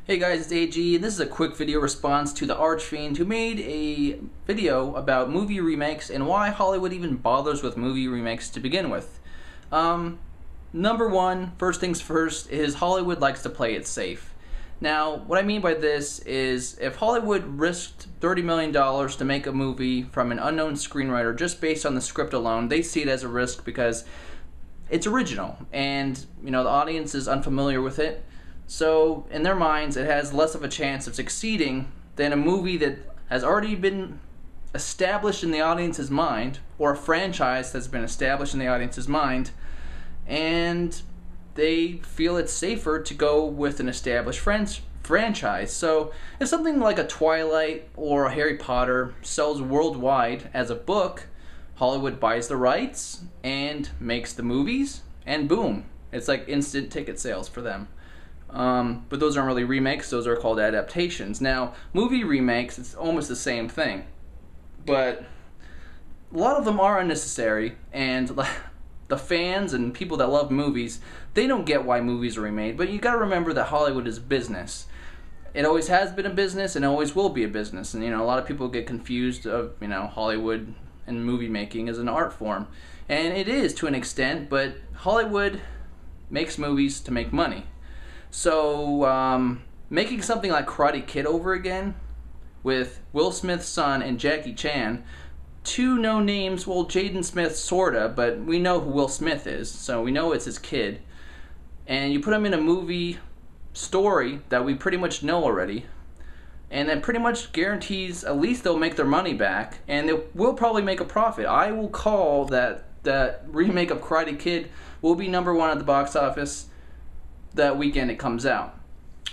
Hey guys, it's AG, and this is a quick video response to TheArchfiend, who made a video about movie remakes and why Hollywood even bothers with movie remakes to begin with. Number one, first things first, is Hollywood likes to play it safe. Now, what I mean by this is if Hollywood risked $30 million to make a movie from an unknown screenwriter just based on the script alone, they see it as a risk because it's original and, the audience is unfamiliar with it. So, in their minds, it has less of a chance of succeeding than a movie that has already been established in the audience's mind, or a franchise that's been established in the audience's mind, and they feel it's safer to go with an established franchise. So, if something like a Twilight or a Harry Potter sells worldwide as a book, Hollywood buys the rights and makes the movies, and boom, it's like instant ticket sales for them. But those aren't really remakes, those are called adaptations. Now, movie remakes, it's almost the same thing, but a lot of them are unnecessary, and the fans and people that love movies, they don't get why movies are remade. But you gotta remember that Hollywood is business. It always has been a business and always will be a business, and a lot of people get confused of Hollywood and movie making as an art form, and it is to an extent, but Hollywood makes movies to make money. So, making something like Karate Kid over again, with Will Smith's son and Jackie Chan, two no names, well, Jaden Smith sorta, but we know who Will Smith is, so we know it's his kid, and you put him in a movie story that we pretty much know already, and that pretty much guarantees at least they'll make their money back, and they will probably make a profit. I will call that remake of Karate Kid will be #1 at the box office that weekend it comes out.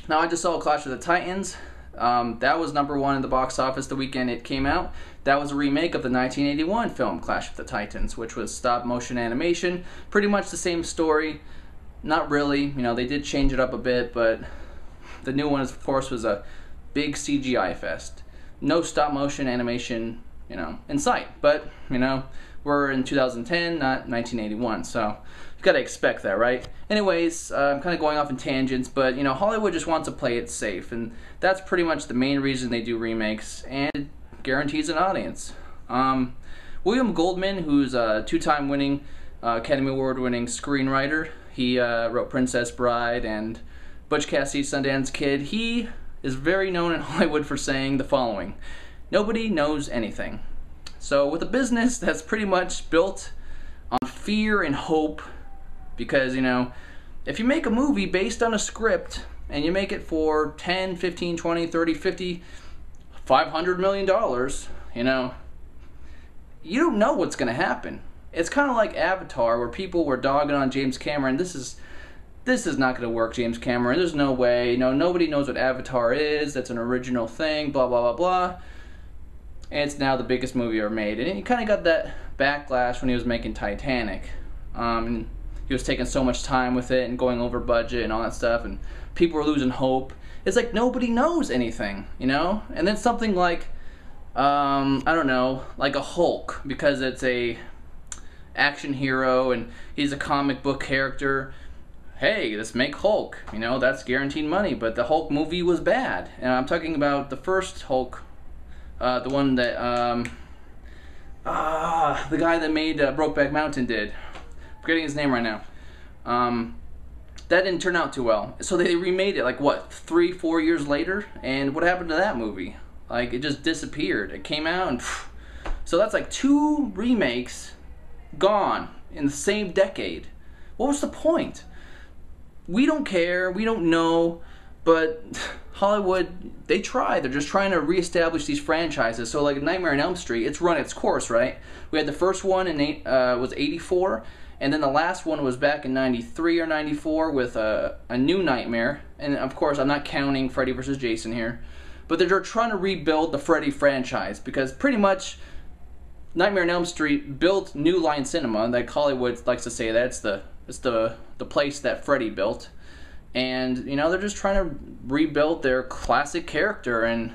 Now, I just saw Clash of the Titans. That was #1 in the box office the weekend it came out. That was a remake of the 1981 film Clash of the Titans, which was stop motion animation. Pretty much the same story. Not really, they did change it up a bit, but the new one, of course, was a big CGI fest. No stop motion animation, in sight. But, we're in 2010, not 1981, so you gotta expect that, right? Anyways, I'm kind of going off in tangents, but Hollywood just wants to play it safe, and that's pretty much the main reason they do remakes, and it guarantees an audience. William Goldman, who's a two-time winning Academy Award winning screenwriter, he wrote Princess Bride and Butch Cassidy's Sundance Kid. He is very known in Hollywood for saying the following: nobody knows anything. So with a business that's pretty much built on fear and hope, because if you make a movie based on a script and you make it for 10, 15, 20, 30, 50, $500 million, you don't know what's going to happen. It's kind of like Avatar, where people were dogging on James Cameron. This is not going to work, James Cameron. There's no way. Nobody knows what Avatar is. That's an original thing, blah, blah, blah, blah. And it's now the biggest movie ever made. And he kind of got that backlash when he was making Titanic. And he was taking so much time with it and going over budget and all that stuff, and people were losing hope. It's like nobody knows anything, And then something like, I don't know, like a Hulk, because it's a action hero and he's a comic book character. Hey, let's make Hulk. That's guaranteed money. But the Hulk movie was bad, and I'm talking about the first Hulk. The one that, the guy that made Brokeback Mountain did. I'm forgetting his name right now. That didn't turn out too well. So they remade it, 3-4 years later? And what happened to that movie? It just disappeared. It came out and so that's like 2 remakes gone in the same decade. What was the point? We don't care, we don't know, but Hollywood, they try. They're just trying to reestablish these franchises. So like Nightmare on Elm Street, it's run its course, right? We had the first one was 84, and then the last one was back in 93 or 94 with a new Nightmare. And of course, I'm not counting Freddy vs. Jason here, but they're trying to rebuild the Freddy franchise, because pretty much Nightmare on Elm Street built New Line Cinema. Like Hollywood likes to say that it's the place that Freddy built. And, they're just trying to rebuild their classic character and,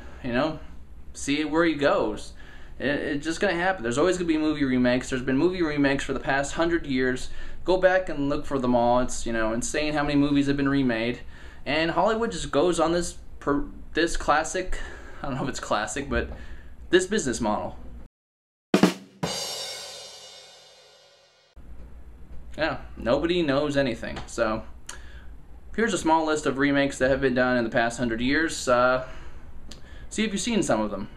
see where he goes. It's just going to happen. There's always going to be movie remakes. There's been movie remakes for the past 100 years. Go back and look for them all. It's, insane how many movies have been remade. And Hollywood just goes on this this classic, I don't know if it's classic, but this business model. Yeah, nobody knows anything. So here's a small list of remakes that have been done in the past 100 years. See if you've seen some of them.